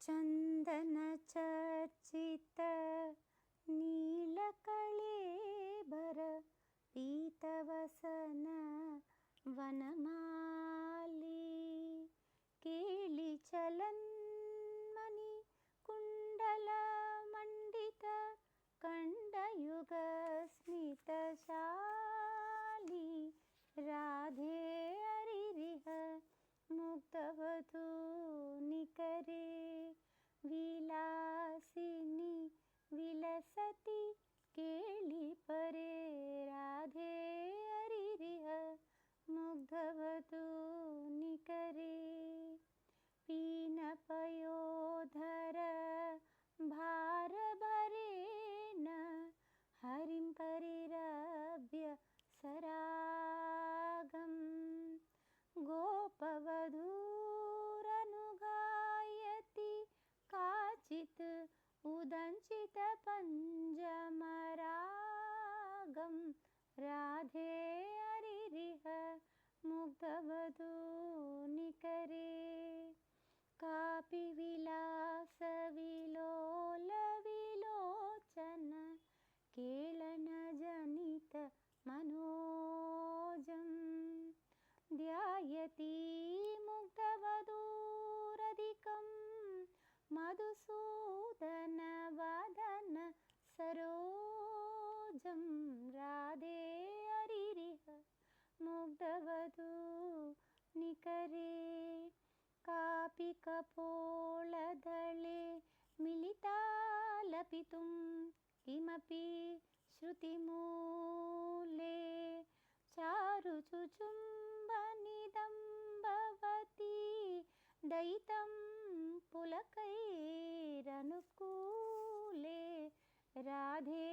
चन्दनचर्चित नीलकळेबर पीतवसन वनमाली केळिचलन्मणि कुण्डलमण्डित कण्डयुगस्मितशाली राधे हरिरिह मुग्धवधू निकरे विलासिनी विलसति केळिपरे राधे हरिरिह मुग्धवधू निकरे पीनपयोधर भारभरेण हरिं परिरभ्य सरागं गोपवधूरनुगायति काचित् उदञ्चितपञ्जमरागं राधे हरिरिह मुग्धवधू निकरे कापि विलासविलोलविलोचन केळनजनित मनोजं ध्यायति मुग्धवधूरधिकं मधुसूदनवदन सरोजं राधे हरिरिह मुग्धवधू निकरे कापि कपोलदले मिलिता लपितुं किमपि श्रुतिमूले चारुचुचुम्बनिदम्बवती दयितं पुलकैरनुकूले राधे